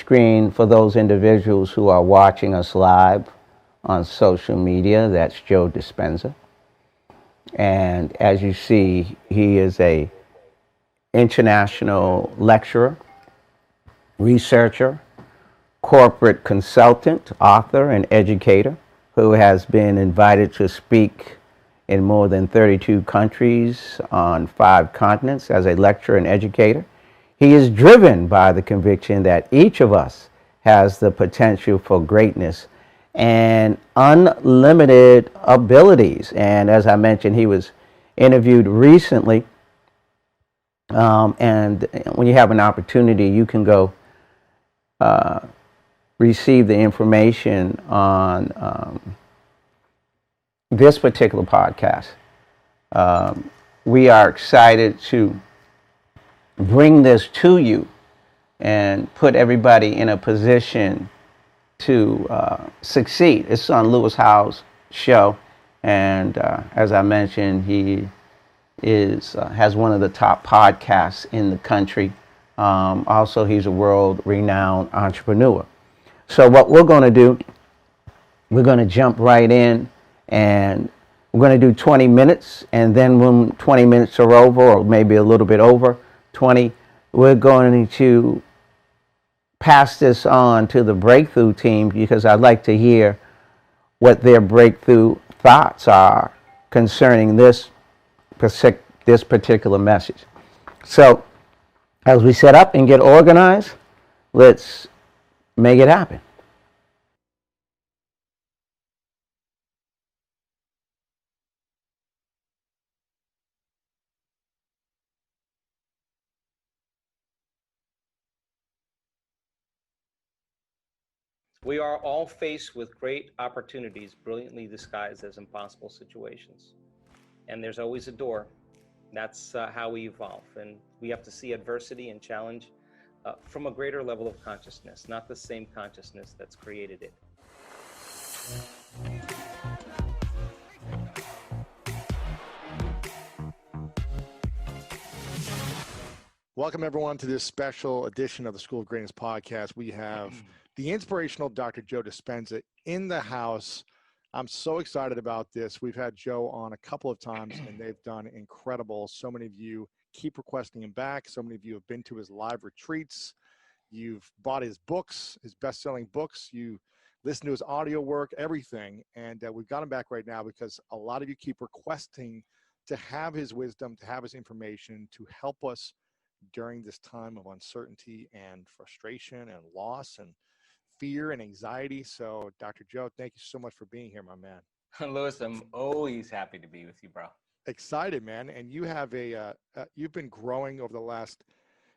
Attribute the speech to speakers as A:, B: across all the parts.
A: screen, for those individuals who are watching us live on social media, that's Joe Dispenza. And as you see, he is a international lecturer, researcher, corporate consultant, author, and educator who has been invited to speak in more than 32 countries on 5 continents as a lecturer and educator. He is driven by the conviction that each of us has the potential for greatness and unlimited abilities. And as I mentioned, he was interviewed recently. And when you have an opportunity, you can go receive the information on this particular podcast. We are excited to bring this to you and put everybody in a position to succeed. It's on Lewis Howe's show, and as I mentioned, he has one of the top podcasts in the country. Also, he's a world-renowned entrepreneur. So what we're going to do, we're going to jump right in, and we're going to do 20 minutes, and then when 20 minutes are over, or maybe a little bit over 20, we're going to pass this on to the breakthrough team, because I'd like to hear what their breakthrough thoughts are concerning this particular message. So as we set up and get organized, let's make it happen.
B: We are all faced with great opportunities, brilliantly disguised as impossible situations. And there's always a door. That's how we evolve. And we have to see adversity and challenge from a greater level of consciousness, not the same consciousness that's created it.
C: Welcome, everyone, to this special edition of the School of Greatness podcast. We have the inspirational Dr. Joe Dispenza in the house. I'm so excited about this. We've had Joe on a couple of times, and they've done incredible. So many of you keep requesting him back. So many of you have been to his live retreats. You've bought his books, his best-selling books. You listen to his audio work, everything. And we've got him back right now because a lot of you keep requesting to have his wisdom, to have his information, to help us during this time of uncertainty and frustration and loss and fear and anxiety. So Dr. Joe, thank you so much for being here, my man.
B: Lewis, I'm always happy to be with you, bro.
C: Excited, man. And you have you've been growing over the last,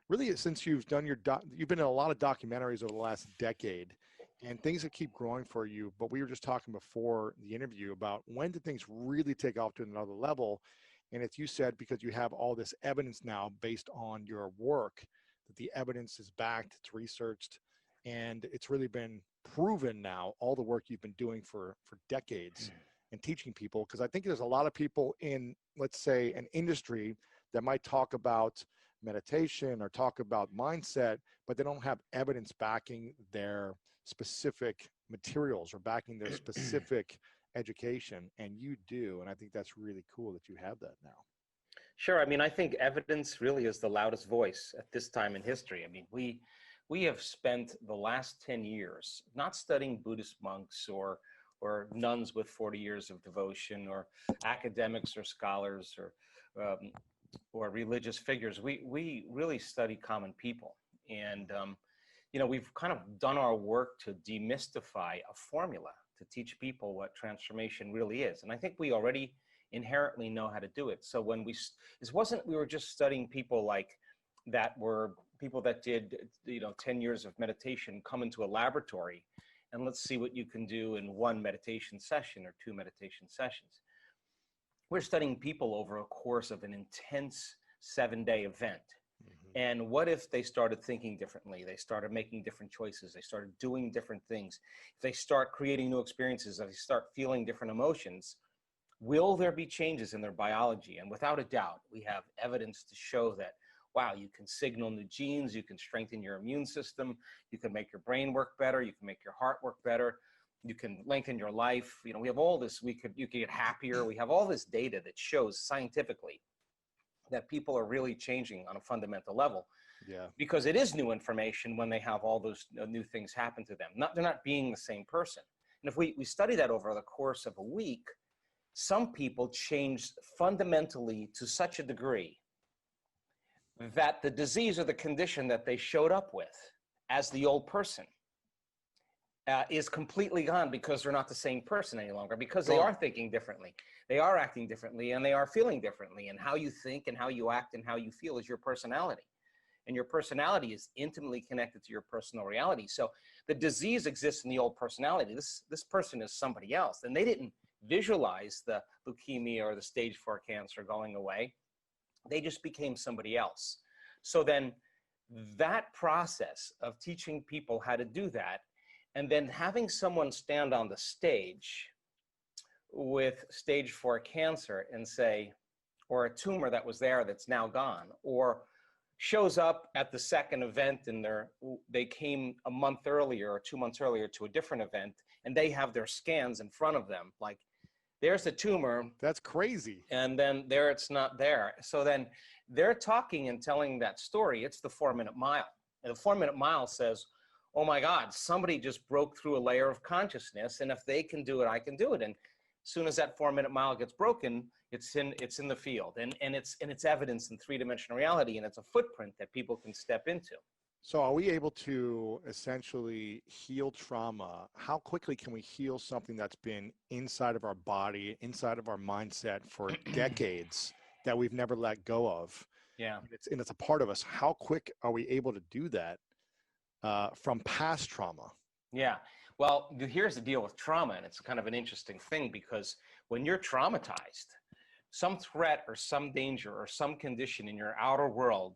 C: really since you've done you've been in a lot of documentaries over the last decade, and things that keep growing for you. But we were just talking before the interview about when did things really take off to another level. And as you said, because you have all this evidence now based on your work, that the evidence is backed, it's researched, and it's really been proven now, all the work you've been doing for decades and teaching people. Because I think there's a lot of people in, let's say, an industry that might talk about meditation or talk about mindset, but they don't have evidence backing their specific materials or backing their specific education, and you do. And I think that's really cool that you have that now.
B: Sure. I mean, I think evidence really is the loudest voice at this time in history. I mean, we have spent the last 10 years not studying Buddhist monks or nuns with 40 years of devotion, or academics or scholars or religious figures. We really study common people. And, we've kind of done our work to demystify a formula to teach people what transformation really is. And I think we already inherently know how to do it. So when we were just studying people like that were people that did 10 years of meditation, come into a laboratory and let's see what you can do in one meditation session or 2 meditation sessions. We're studying people over a course of an intense 7-day event. And what if they started thinking differently? They started making different choices. They started doing different things. If they start creating new experiences, if they start feeling different emotions, will there be changes in their biology? And without a doubt, we have evidence to show that wow, you can signal new genes, you can strengthen your immune system, you can make your brain work better, you can make your heart work better, you can lengthen your life. You know, we have all this, you could get happier. We have all this data that shows scientifically that people are really changing on a fundamental level.
C: Yeah.
B: Because it is new information when they have all those new things happen to them. They're not being the same person. And if we study that over the course of a week, some people change fundamentally to such a degree that the disease or the condition that they showed up with as the old person is completely gone, because they're not the same person any longer, because they are thinking differently, they are acting differently, and they are feeling differently. And how you think and how you act and how you feel is your personality. And your personality is intimately connected to your personal reality. So the disease exists in the old personality. This person is somebody else. And they didn't visualize the leukemia or the stage 4 cancer going away. They just became somebody else. So then that process of teaching people how to do that, and then having someone stand on the stage with stage 4 cancer and say, or a tumor that was there that's now gone, or shows up at the second event and they came a month earlier or 2 months earlier to a different event, and they have their scans in front of them, like, there's the tumor.
C: That's crazy.
B: And then there it's not there. So then they're talking and telling that story. It's the 4-minute mile. And the 4-minute mile says, oh my God, somebody just broke through a layer of consciousness. And if they can do it, I can do it. And as soon as that 4-minute mile gets broken, it's in the field. And it's evidence in 3-dimensional reality. And it's a footprint that people can step into.
C: So are we able to essentially heal trauma? How quickly can we heal something that's been inside of our body, inside of our mindset for decades that we've never let go of?
B: Yeah.
C: And it's a part of us. How quick are we able to do that from past trauma?
B: Yeah. Well, here's the deal with trauma. And it's kind of an interesting thing, because when you're traumatized, some threat or some danger or some condition in your outer world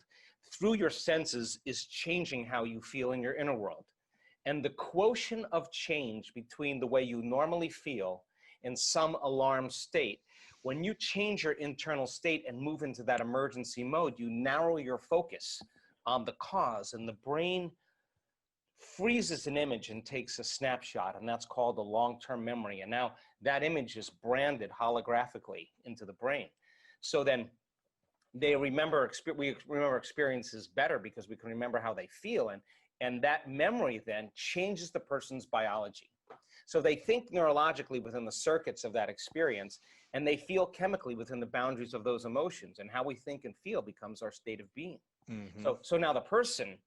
B: through your senses is changing how you feel in your inner world. And the quotient of change between the way you normally feel in some alarm state, when you change your internal state and move into that emergency mode, you narrow your focus on the cause, and the brain freezes an image and takes a snapshot, and that's called a long-term memory. And now that image is branded holographically into the brain. So then we remember experiences better because we can remember how they feel, and that memory then changes the person's biology. So they think neurologically within the circuits of that experience, and they feel chemically within the boundaries of those emotions, and how we think and feel becomes our state of being. Mm-hmm. So now the person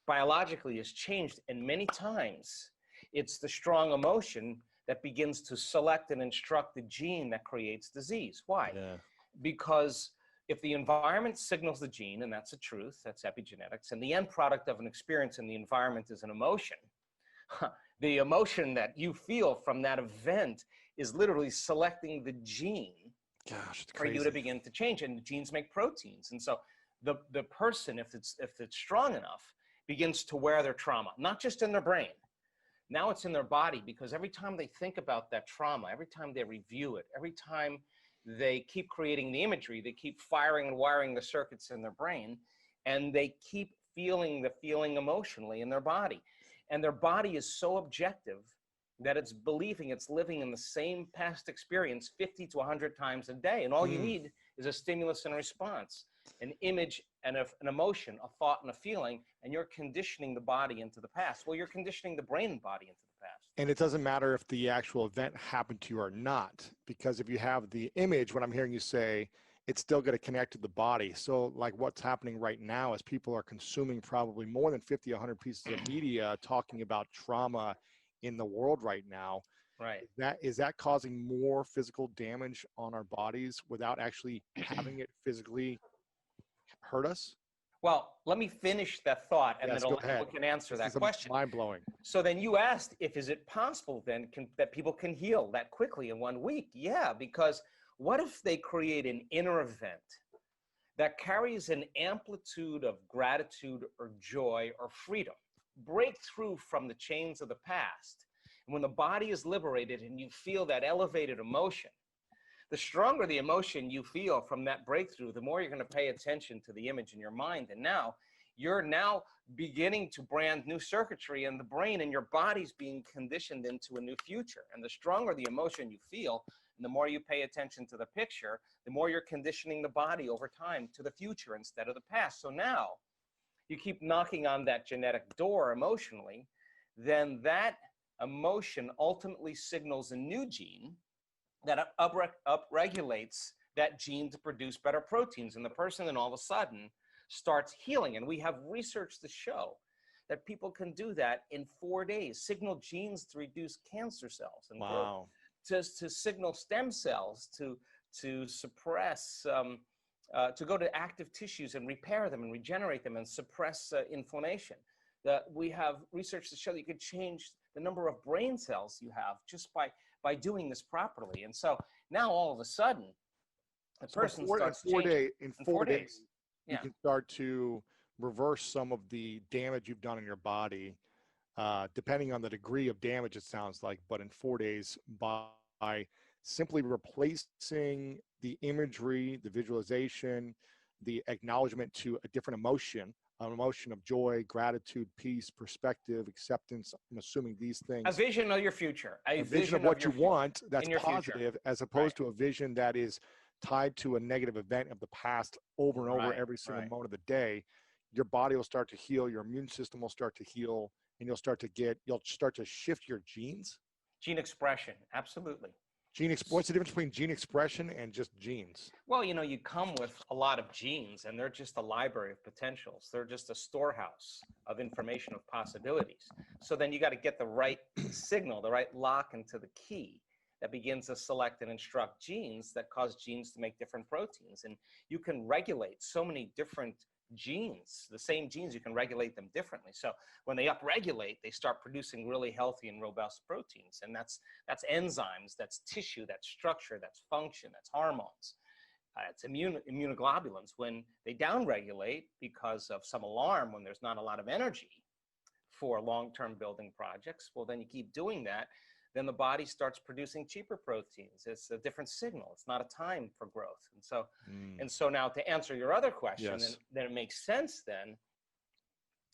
B: biologically is changed, and many times it's the strong emotion that begins to select and instruct the gene that creates disease. Why?
C: Yeah.
B: Because if the environment signals the gene, and that's a truth, that's epigenetics, and the end product of an experience in the environment is an emotion, the emotion that you feel from that event is literally selecting the gene for you to begin to change. And the genes make proteins. And so the person, if it's strong enough, begins to wear their trauma, not just in their brain. Now it's in their body, because every time they think about that trauma, every time they review it, every time they keep creating the imagery, they keep firing and wiring the circuits in their brain, and they keep feeling the feeling emotionally in their body. And their body is so objective that it's believing it's living in the same past experience 50 to 100 times a day. And all you need is a stimulus and a response, an image and an emotion, a thought and a feeling, and you're conditioning the body into the past. Well, you're conditioning the brain and body into the past.
C: And it doesn't matter if the actual event happened to you or not, because if you have the image, what I'm hearing you say, it's still going to connect to the body. So like what's happening right now is people are consuming probably more than 50, 100 pieces of media talking about trauma in the world right now.
B: Right.
C: Is that causing more physical damage on our bodies without actually having it physically hurt us?
B: Well, let me finish that thought, and
C: yes,
B: then we can answer that question.
C: Mind-blowing.
B: So then you asked, is it possible then that people can heal that quickly in 1 week? Yeah, because what if they create an inner event that carries an amplitude of gratitude or joy or freedom, break through from the chains of the past, and when the body is liberated and you feel that elevated emotion, the stronger the emotion you feel from that breakthrough, the more you're going to pay attention to the image in your mind. And now you're now beginning to brand new circuitry in the brain, and your body's being conditioned into a new future. And the stronger the emotion you feel, and the more you pay attention to the picture, the more you're conditioning the body over time to the future instead of the past. So now you keep knocking on that genetic door emotionally, then that emotion ultimately signals a new gene that upregulates that gene to produce better proteins. And the person then all of a sudden starts healing. And we have research to show that people can do that in 4 days, signal genes to reduce cancer cells and
C: Wow.
B: to signal stem cells to suppress, to go to active tissues and repair them and regenerate them and suppress inflammation. We have research to show that you could change the number of brain cells you have just by doing this properly. And so now all of a sudden, the person starts changing.
C: In 4 days,
B: Yeah.
C: you can start to reverse some of the damage you've done in your body, depending on the degree of damage, it sounds like, but in 4 days by simply replacing the imagery, the visualization, the acknowledgement to a different emotion, an emotion of joy, gratitude, peace, perspective, acceptance. I'm assuming these things.
B: A vision of your future.
C: A vision of what you want that's positive, as opposed to a vision that is tied to a negative event of the past over and over every single moment of the day. Your body will start to heal, your immune system will start to heal, and you'll start to shift your genes.
B: Gene expression, absolutely.
C: What's the difference between gene expression and just genes?
B: Well, you come with a lot of genes, and they're just a library of potentials. They're just a storehouse of information of possibilities. So then you got to get the right signal, the right lock into the key that begins to select and instruct genes that cause genes to make different proteins. And you can regulate so many different genes, the same genes, you can regulate them differently. So when they upregulate, they start producing really healthy and robust proteins. And that's enzymes, that's tissue, that's structure, that's function, that's hormones. It's immunoglobulins. When they downregulate because of some alarm, when there's not a lot of energy for long-term building projects, well, then you keep doing that. Then the body starts producing cheaper proteins. It's a different signal. It's not a time for growth. And so now to answer your other question, then it makes sense then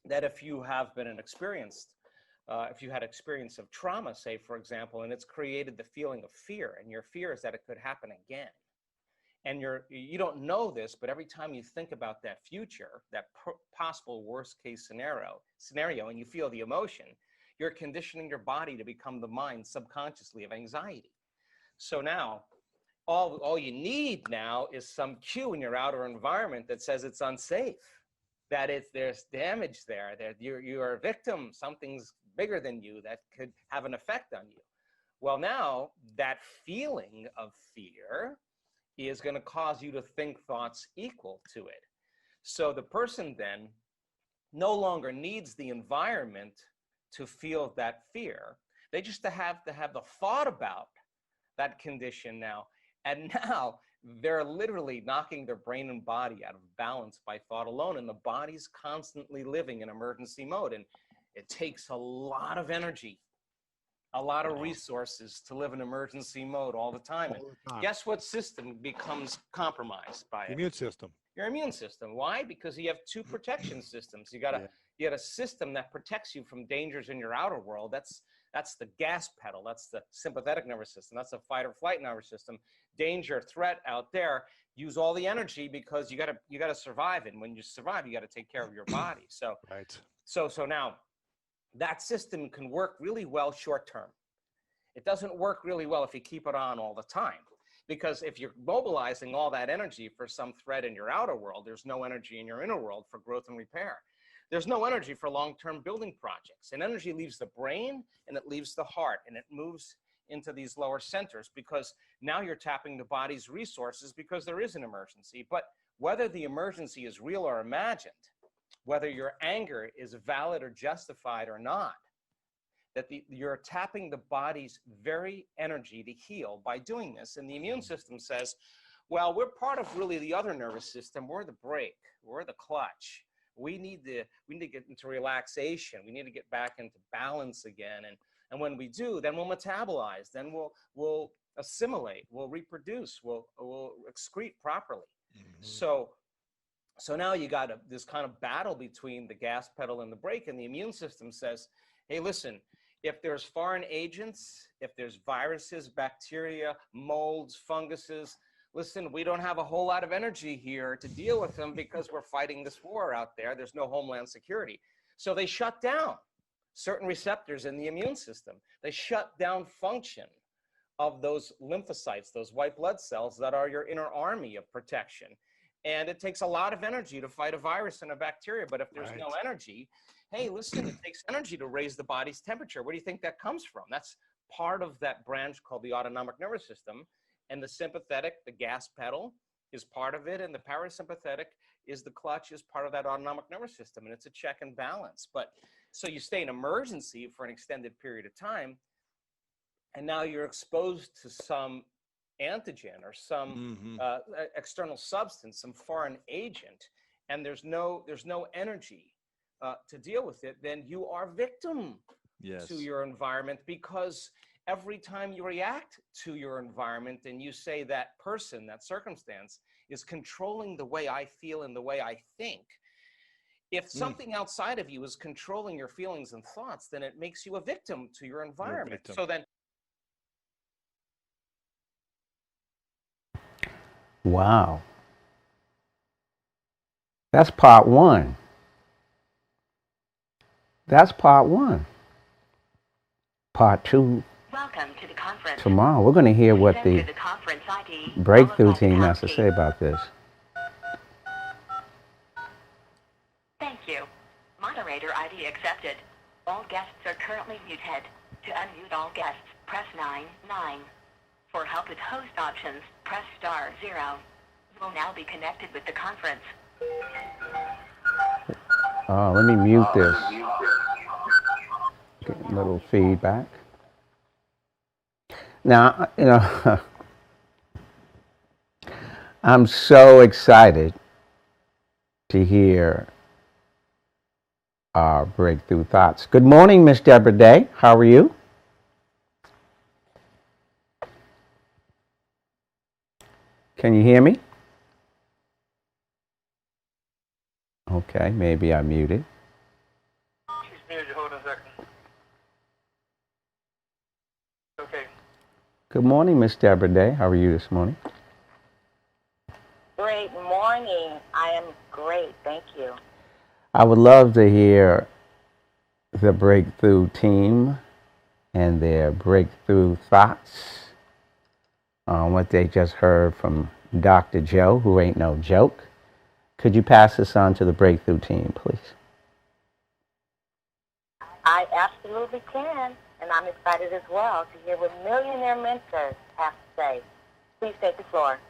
B: that if you have been if you had experience of trauma, say, for example, and it's created the feeling of fear, and your fear is that it could happen again. And you don't know this, but every time you think about that future, that possible worst case scenario, and you feel the emotion, you're conditioning your body to become the mind subconsciously of anxiety. So now, all you need now is some cue in your outer environment that says it's unsafe, that there's damage there, that you're a victim, something's bigger than you that could have an effect on you. Well, now that feeling of fear is going to cause you to think thoughts equal to it. So the person then no longer needs the environment to feel that fear. They just have to have the thought about that condition now. And now they're literally knocking their brain and body out of balance by thought alone. And the body's constantly living in emergency mode. And it takes a lot of energy, a lot of resources to live in emergency mode all the time. And guess what system becomes compromised by it?
C: Immune system.
B: Your immune system. Why? Because you have two protection systems. You got a system that protects you from dangers in your outer world. That's the gas pedal. That's the sympathetic nervous system. That's the fight or flight nervous system. Danger, threat out there. Use all the energy because you got to survive. And when you survive, you got to take care of your body. So so now that system can work really well short term. It doesn't work really well if you keep it on all the time. Because if you're mobilizing all that energy for some threat in your outer world, there's no energy in your inner world for growth and repair. There's no energy for long-term building projects. And energy leaves the brain and it leaves the heart and it moves into these lower centers because now you're tapping the body's resources because there is an emergency. But whether the emergency is real or imagined, whether your anger is valid or justified or not, that you're tapping the body's very energy to heal by doing this. And the immune system says, well, we're part of really the other nervous system. We're the brake. We're the clutch. We need to get into relaxation. We need to get back into balance again. And when we do, then we'll metabolize. Then we'll assimilate, will reproduce, will excrete properly.
C: Mm-hmm.
B: So now you got this kind of battle between the gas pedal and the brake, and the immune system says, hey, listen, if there's foreign agents, if there's viruses, bacteria, molds, funguses, listen, we don't have a whole lot of energy here to deal with them because we're fighting this war out there. There's no homeland security. So they shut down certain receptors in the immune system. They shut down function of those lymphocytes, those white blood cells that are your inner army of protection. And it takes a lot of energy to fight a virus and a bacteria. But if there's no energy, hey, listen, it takes energy to raise the body's temperature. Where do you think that comes from? That's part of that branch called the autonomic nervous system. And the sympathetic, the gas pedal, is part of it. And the parasympathetic is the clutch, is part of that autonomic nervous system. And it's a check and balance. But so you stay in emergency for an extended period of time. And now you're exposed to some antigen or some external substance, some foreign agent, and there's no energy to deal with it, then you are victim to your environment, because every time you react to your environment and you say that person, that circumstance is controlling the way I feel and the way I think, if something outside of you is controlling your feelings and thoughts, then it makes you a victim to your environment. So then
A: Wow. That's part one. That's part one. Part two.
D: Welcome to the conference.
A: Tomorrow, we're going to hear what the breakthrough team has to say about this.
D: Thank you. Moderator ID accepted. All guests are currently muted. To unmute all guests, press 9. For help with host options, press *0. You will now be connected with the conference.
A: Let me mute this. Get a little feedback. Now, I'm so excited to hear our breakthrough thoughts. Good morning, Miss Deborah Day. How are you? Can you hear me? Okay, maybe I muted.
E: She's muted. Hold on a second. Okay.
A: Good morning, Miss Deborah Day. How are you this morning?
F: Great morning. I am great. Thank you.
A: I would love to hear the breakthrough team and their breakthrough thoughts on what they just heard from Dr. Joe, who ain't no joke. Could you pass this on to the breakthrough team, please?
F: I absolutely can, and I'm excited as well to hear what millionaire mentors have to say. Please take the floor.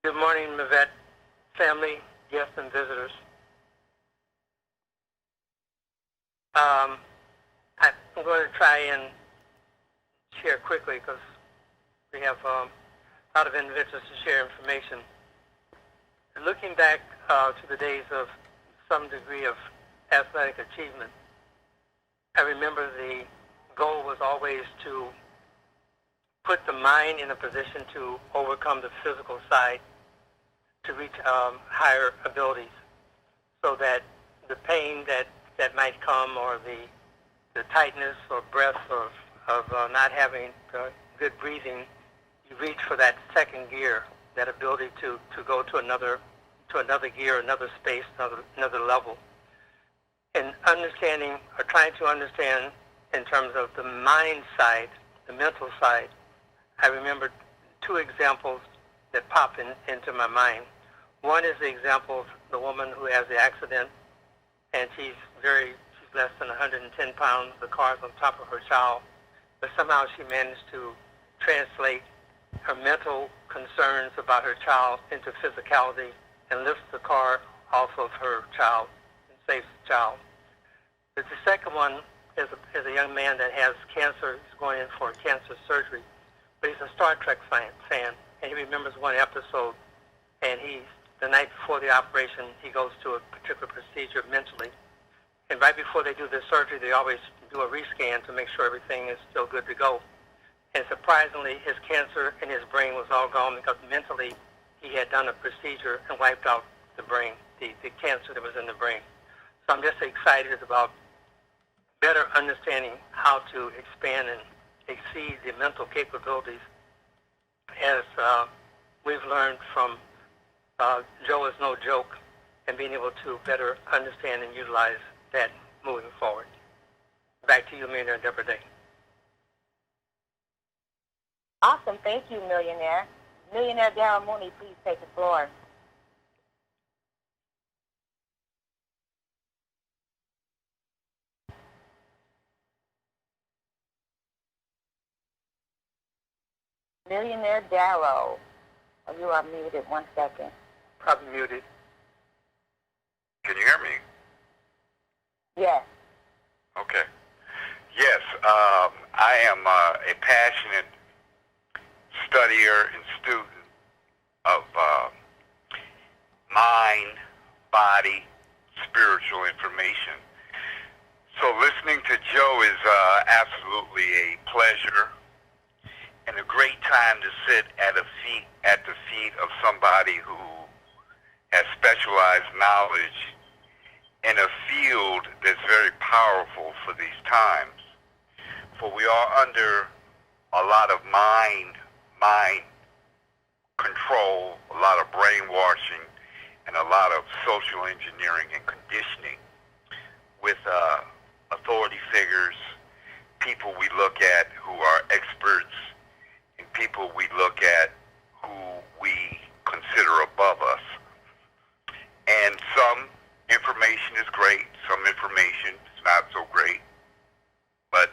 E: Good morning, Mavette family, guests, and visitors. I'm going to try and share quickly because we have a lot of individuals to share information. Looking back to the days of some degree of athletic achievement, I remember the goal was always to put the mind in a position to overcome the physical side to reach higher abilities, so that the pain that might come, or the tightness or breath of not having good breathing, you reach for that second gear, that ability to go to another gear, another space, another level. And understanding, or trying to understand in terms of the mind side, the mental side, I remember two examples that pop into my mind. One is the example of the woman who has the accident, and she's less than 110 pounds. The car's on top of her child, but somehow she managed to translate her mental concerns about her child into physicality and lifts the car off of her child and saves the child. But the second one is a young man that has cancer. He's going in for cancer surgery, but he's a Star Trek fan, and he remembers one episode, and the night before the operation, he goes to a particular procedure mentally, And right before they do the surgery, they always do a rescan to make sure everything is still good to go. And surprisingly, his cancer in his brain was all gone because mentally he had done a procedure and wiped out the brain, the cancer that was in the brain. So I'm just excited about better understanding how to expand and exceed the mental capabilities as we've learned from Joe is no joke, and being able to better understand and utilize that moving forward. Back to you, Millionaire Deborah Day.
F: Awesome. Thank you, Millionaire. Millionaire Daryl Mooney, please take the floor. Millionaire Darrow. Oh, you are muted. 1 second.
E: Probably muted.
G: Can you hear me?
F: Yes.
G: Okay. Yes, I am a passionate studier and student of mind, body, spiritual information. So listening to Joe is absolutely a pleasure and a great time to sit at the feet of somebody who has specialized knowledge in a field that's very powerful for these times. For we are under a lot of mind control, a lot of brainwashing, and a lot of social engineering and conditioning with authority figures, people we look at who are experts, and people we look at who we consider above us. And some information is great, some information is not so great, but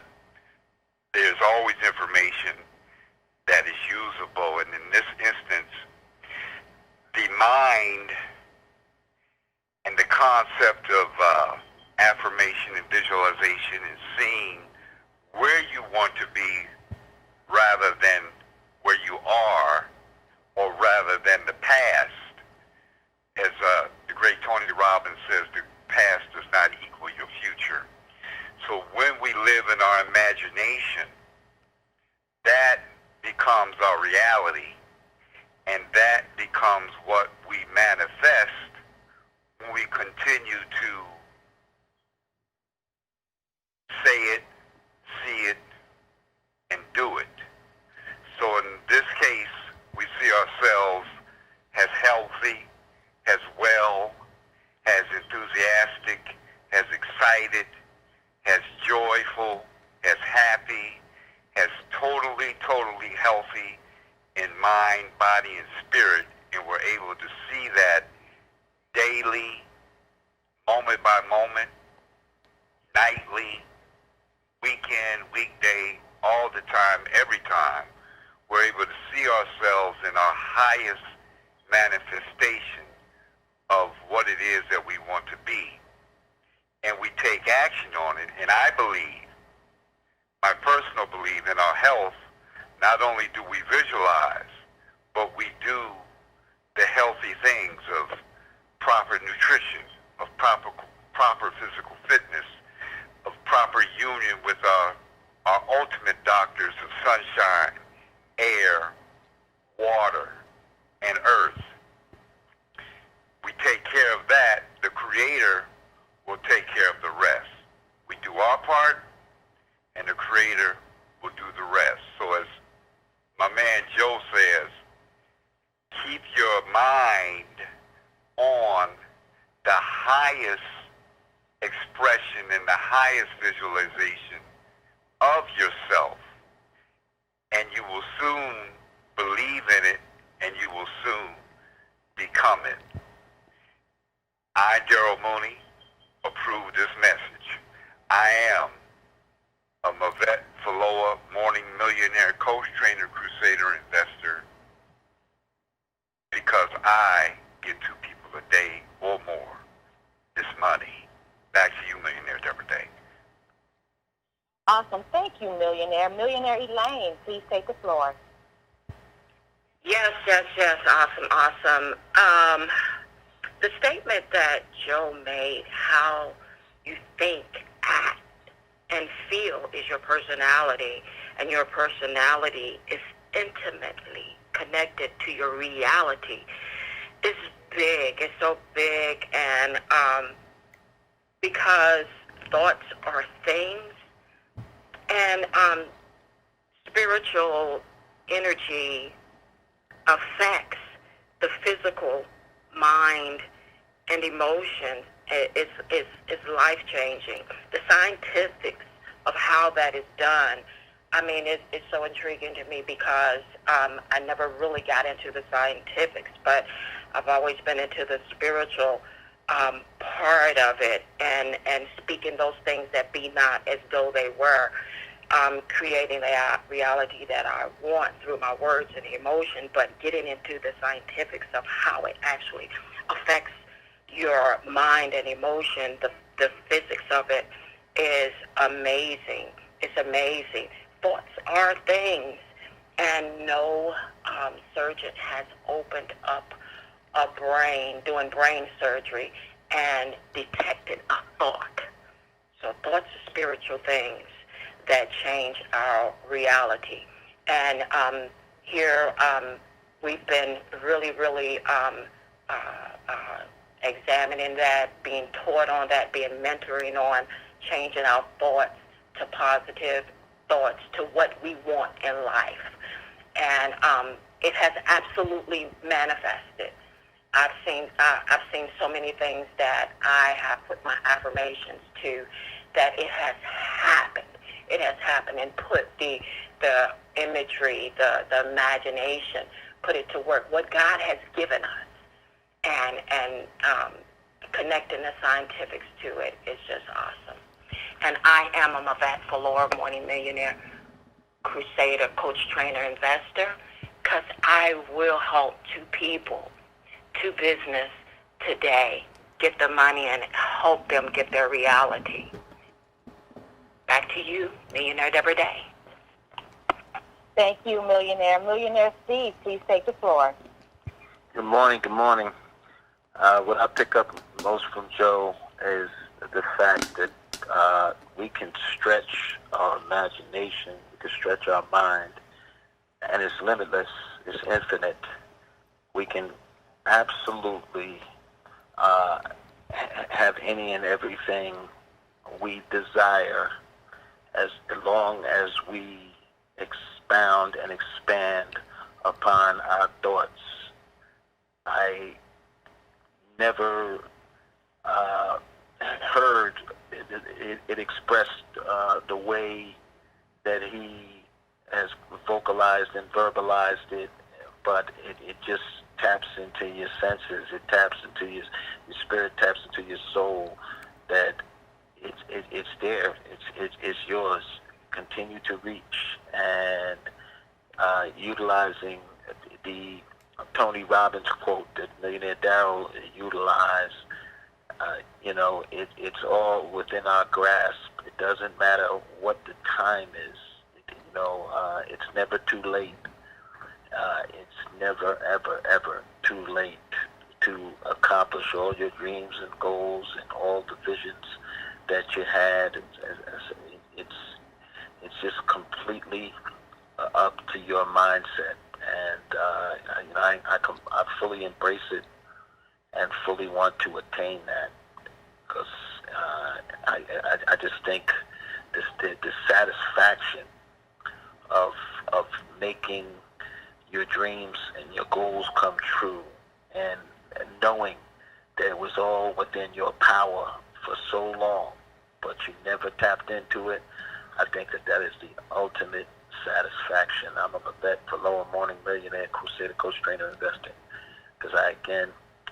G: there's always information that is usable, and in this instance, the mind and the concept of affirmation and visualization is seeing where you want to be rather than where you are, or rather than the past. As the great Tony Robbins says, the past does not equal your future. So when we live in our imagination, that becomes our reality, and that becomes what we manifest when we continue to say it, see it, and do it. So in this case, we see ourselves as healthy, as well, as enthusiastic, as excited, as joyful, as happy, as totally healthy in mind, body, and spirit, and we're able to see that daily, moment by moment, nightly, weekend, weekday, all the time, every time. We're able to see ourselves in our highest manifestation of what it is that we want to be. And we take action on it. And I believe, my personal belief in our health, not only do we visualize, but we do the healthy things of proper nutrition, of proper physical fitness, of proper union with our ultimate doctors of sunshine, air, water, and earth. We take care of that, the Creator will take care of the rest. We do our part, and the Creator will do the rest. So as my man Joe says, keep your mind on the highest expression and the highest visualization of yourself, and you will soon believe in it, and you will soon become it. I, Daryl Mooney, approve this message. I am a Mavet Faloa Morning Millionaire Coach, Trainer, Crusader, Investor, because I get 2 people a day or more this money. Back to you, Millionaire Deborah Day.
F: Awesome. Thank you, Millionaire. Millionaire Elaine, please take the floor.
H: Yes. Awesome. The statement that Joe made, how you think, act, and feel is your personality, and your personality is intimately connected to your reality. It's big. It's so big, and because thoughts are things, and spiritual energy affects the physical mind and emotion. Is life-changing. The scientifics of how that is done, I mean, it's so intriguing to me because I never really got into the scientifics, but I've always been into the spiritual part of it, and speaking those things that be not as though they were, creating the reality that I want through my words and emotion, but getting into the scientifics of how it actually affects your mind and emotion, the physics of it is amazing. It's amazing. Thoughts are things, and no surgeon has opened up a brain, doing brain surgery, and detected a thought. So thoughts are spiritual things that change our reality. And here we've been really examining that, being taught on that, being mentoring on changing our thoughts to positive thoughts, to what we want in life. And it has absolutely manifested. I've seen so many things that I have put my affirmations to, that it has happened. It has happened, and put the imagery, the imagination, put it to work. What God has given us, and connecting the scientifics to it is just awesome. And I am a Mavette Valor Morning Millionaire Crusader, coach, trainer, investor, because I will help two people, to business today, get the money and help them get their reality. Back to you, Millionaire Deborah Day.
F: Thank you, Millionaire. Millionaire Steve, please take the floor.
I: Good morning. Good morning. What I pick up most from Joe is the fact that we can stretch our imagination, we can stretch our mind, and it's limitless, it's infinite. We can absolutely have any and everything we desire, as long as we expound and expand upon our thoughts. I never heard it expressed the way that he has vocalized and verbalized it, but it just taps into your senses, it taps into your spirit, taps into your soul, that it's there, it's yours. Continue to reach, and utilizing the Tony Robbins quote that Millionaire Darryl utilized. It's all within our grasp. It doesn't matter what the time is. It's never too late. It's never, ever, ever too late to accomplish all your dreams and goals and all the visions that you had. It's just completely up to your mindset, and I fully embrace it and fully want to attain that, because I just think the satisfaction of making your dreams and your goals come true, and knowing that it was all within your power for so long, but you never tapped into it. I think that is the ultimate satisfaction. I'm a vet for Lower Morning Millionaire Crusader, coach, trainer, investing, because I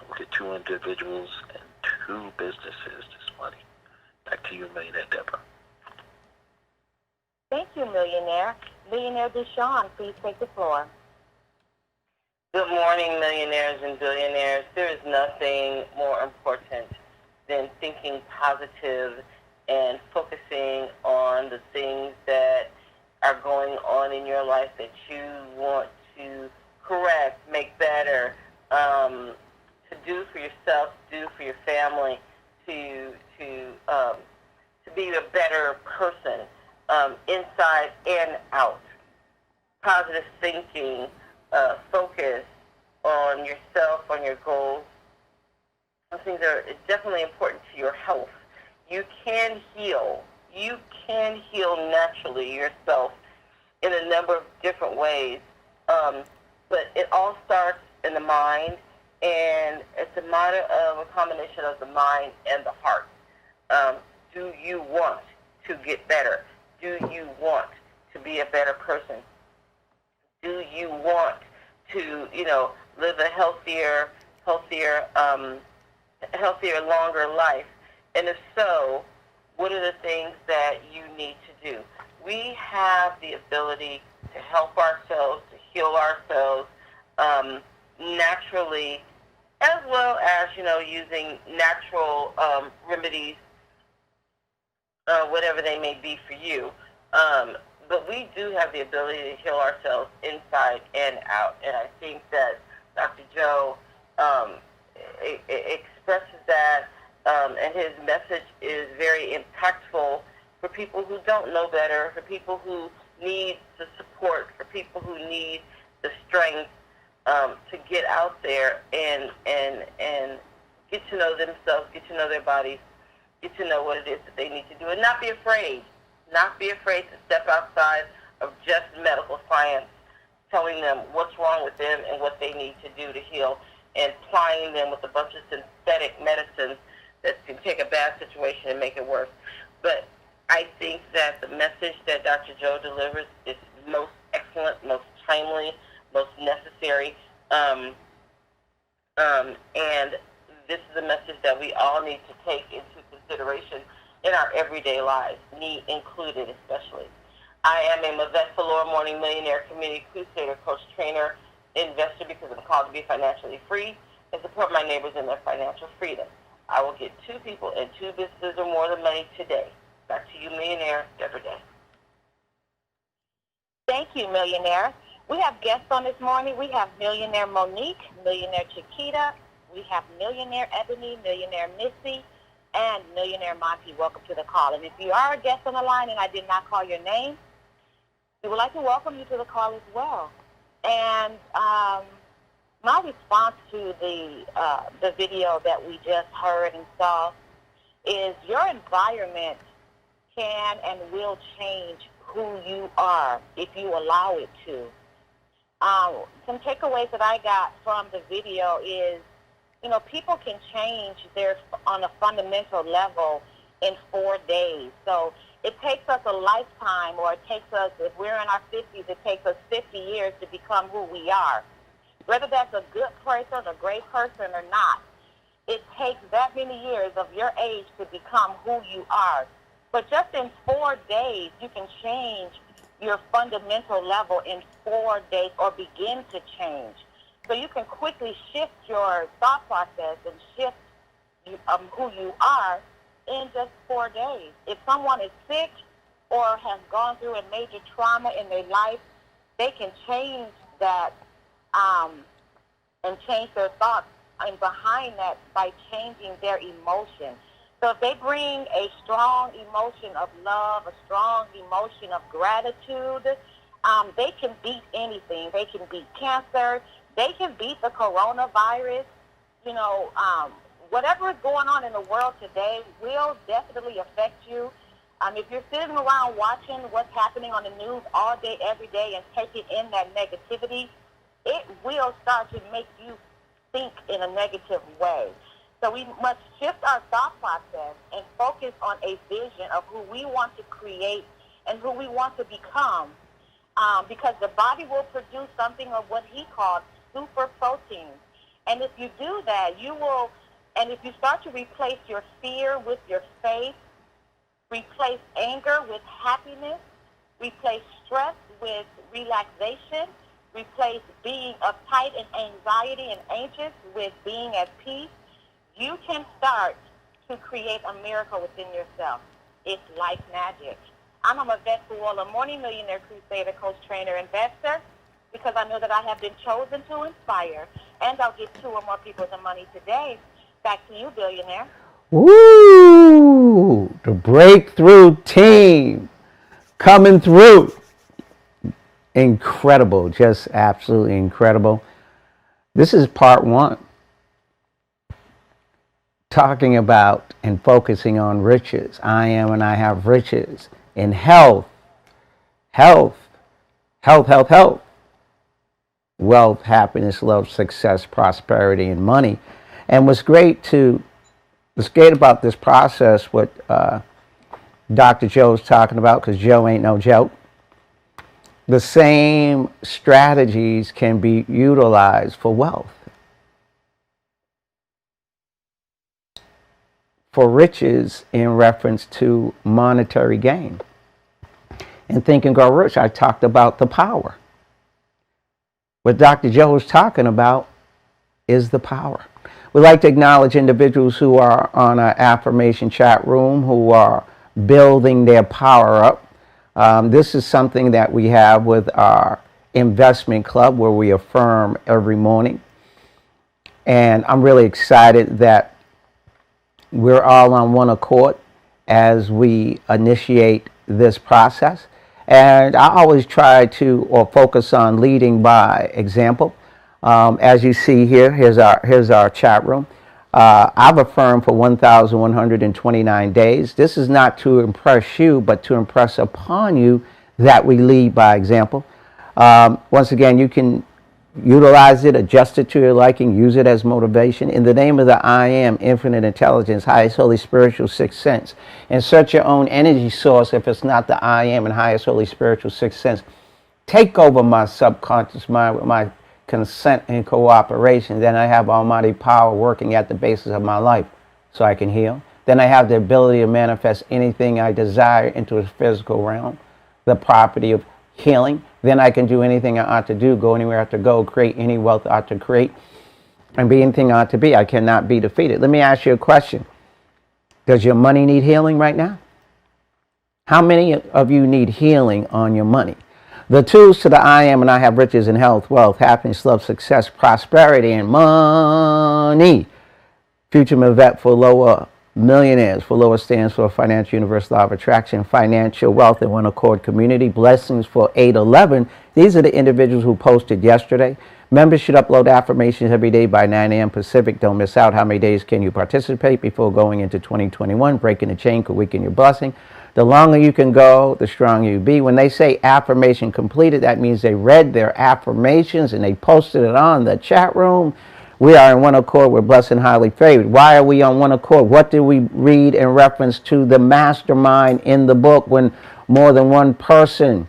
I: look at two individuals and two businesses this money. Back to you, Millionaire Deborah.
F: Thank you, Millionaire. Millionaire Deshawn, please take the floor.
J: Good morning, millionaires and billionaires. There is nothing more important than thinking positive and focusing on the things that are going on in your life that you want to correct, make better, to do for yourself, do for your family, to be a better person, inside and out. Positive thinking, focus on yourself, on your goals. Those things are definitely important to your health. You can heal. You can heal naturally yourself in a number of different ways. But it all starts in the mind, and it's a matter of a combination of the mind and the heart. Do you want to get better? Do you want to be a better person? Do you want to, live a healthier, longer life? And if so, what are the things that you need to do? We have the ability to help ourselves, to heal ourselves naturally, as well as, using natural remedies, whatever they may be for you. But we do have the ability to heal ourselves inside and out. And I think that Dr. Joe expresses that, and his message is very impactful for people who don't know better, for people who need the support, for people who need the strength to get out there and get to know themselves, get to know their bodies, get to know what it is that they need to do, and not be afraid. Not be afraid to step outside of just medical science, telling them what's wrong with them and what they need to do to heal, and plying them with a bunch of synthetic medicines that can take a bad situation and make it worse. But I think that the message that Dr. Joe delivers is most excellent, most timely, most necessary, and this is a message that we all need to take into consideration in our everyday lives, me included especially. I am a Mavette Valor Morning Millionaire Community Crusader Coach Trainer Investor because I'm called to be financially free and support my neighbors in their financial freedom. I will get 2 people and 2 businesses or more the money today. Back to you, Millionaire Deborah Day.
F: Thank you, Millionaire. We have guests on this morning. We have Millionaire Monique, Millionaire Chiquita. We have Millionaire Ebony, Millionaire Missy, and Millionaire Monty. Welcome to the call. And if you are a guest on the line and I did not call your name, we would like to welcome you to the call as well. And my response to the video that we just heard and saw is your environment can and will change who you are if you allow it to. Some takeaways that I got from the video is, people can change on a fundamental level in 4 days. So it takes us a lifetime, or it takes us, if we're in our 50s, it takes us 50 years to become who we are. Whether that's a good person, a great person, or not, it takes that many years of your age to become who you are. But just in 4 days, you can change your fundamental level in 4 days, or begin to change. So you can quickly shift your thought process and shift who you are in just 4 days. If someone is sick or has gone through a major trauma in their life, they can change that and change their thoughts and behind that by changing their emotion. So if they bring a strong emotion of love, a strong emotion of gratitude, they can beat anything. They can beat cancer. They can beat the coronavirus. Whatever is going on in the world today will definitely affect you. If you're sitting around watching what's happening on the news all day, every day, and taking in that negativity, it will start to make you think in a negative way. So we must shift our thought process and focus on a vision of who we want to create and who we want to become, because the body will produce something of what he called super proteins. And if you do that, you will, and if you start to replace your fear with your faith, replace anger with happiness, replace stress with relaxation, replace being uptight and anxiety and anxious with being at peace, you can start to create a miracle within yourself. It's life magic. I'm a Mavette Fuola, Morning Millionaire Crusader, Coach Trainer, Investor, because I know that I have been chosen to inspire, and I'll get 2 or more people the money today. Back to you, Billionaire.
A: Woo! The breakthrough team coming through. Incredible, just absolutely incredible. This is part one. Talking about and focusing on riches. I am and I have riches in health, health, wealth, happiness, love, success, prosperity, and money. And what's great about this process, what Dr. Joe's talking about, because Joe ain't no joke, the same strategies can be utilized for wealth, for riches in reference to monetary gain. And Think and Grow Rich, I talked about the power. What Dr. Joe is talking about is the power. We like to acknowledge individuals who are on our affirmation chat room, who are building their power up. This is something that we have with our investment club where we affirm every morning. And I'm really excited that we're all on one accord as we initiate this process. And I always try to focus on leading by example. As you see here, here's our chat room. I've affirmed for 1,129 days. This is not to impress you, but to impress upon you that we lead by example. Once again, you can utilize it, adjust it to your liking, use it as motivation. In the name of the I Am, infinite intelligence, highest holy spiritual sixth sense. Insert your own energy source if it's not the I Am and highest holy spiritual sixth sense. Take over my subconscious mind with my consent and cooperation. Then I have almighty power working at the basis of my life so I can heal. Then I have the ability to manifest anything I desire into a physical realm, the property of healing. Then I can do anything I ought to do, go anywhere I ought to go, create any wealth I ought to create, and be anything I ought to be. I cannot be defeated. Let me ask you a question. Does your money need healing right now? How many of you need healing on your money? The tools to the I Am and I Have riches in health, wealth, happiness, love, success, prosperity, and money. Future Mavette for lower millionaires. For lower stands for financial universe, law of attraction, financial wealth in one accord community. Blessings for 811. These are the individuals who posted yesterday. Members should upload affirmations every day by 9 a.m. Pacific. Don't miss out. How many days can you participate before going into 2021? Breaking the chain could weaken your blessing. The longer you can go, the stronger you be. When they say affirmation completed, that means they read their affirmations and they posted it on the chat room. We are in one accord. We're blessed and highly favored. Why are we on one accord? What did we read in reference to the mastermind in the book when more than one person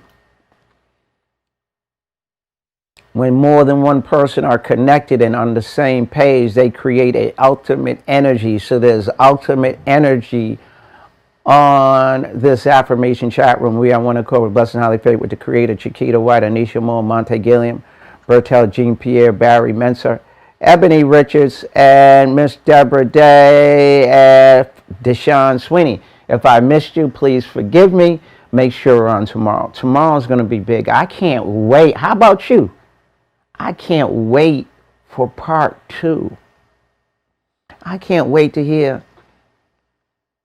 A: are connected and on the same page, they create an ultimate energy. So there's ultimate energy on this affirmation chat room. We are one accord. We're blessed and highly favored with the creator, Chiquita White, Anisha Moore, Monte Gilliam, Bertel, Jean Pierre, Barry Menser, Ebony Richards, and Miss Deborah Day, Deshaun Sweeney. If I missed you, please forgive me. Make sure we're on tomorrow. Tomorrow's going to be big. I can't wait. How about you? I can't wait for part 2. I can't wait to hear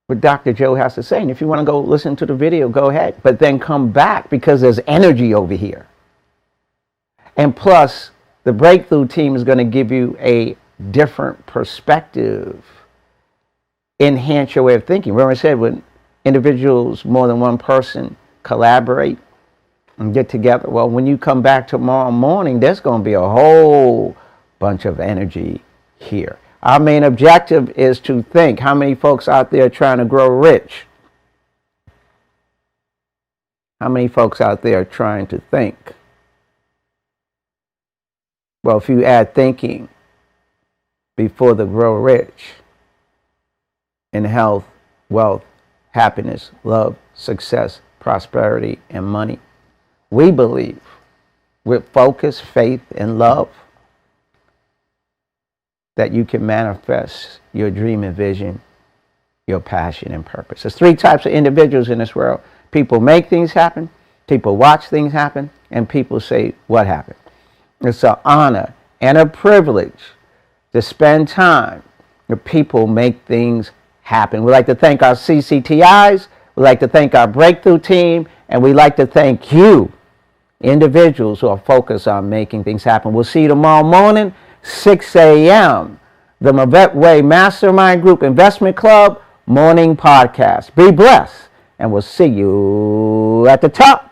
A: what Dr. Joe has to say. And if you want to go listen to the video, go ahead. But then come back because there's energy over here. And plus, the breakthrough team is going to give you a different perspective, enhance your way of thinking. Remember I said when individuals, more than one person, collaborate and get together, well, when you come back tomorrow morning, there's going to be a whole bunch of energy here. Our main objective is to think. How many folks out there trying to grow rich? How many folks out there trying to think? Well, if you add thinking before the grow rich in health, wealth, happiness, love, success, prosperity, and money, we believe with focus, faith, and love that you can manifest your dream and vision, your passion and purpose. There's 3 types of individuals in this world. People make things happen, people watch things happen, and people say, what happened? It's an honor and a privilege to spend time with people make things happen. We'd like to thank our CCTIs. We'd like to thank our breakthrough team. And we'd like to thank you, individuals who are focused on making things happen. We'll see you tomorrow morning, 6 a.m. The Mavette Way Mastermind Group Investment Club Morning Podcast. Be blessed, and we'll see you at the top.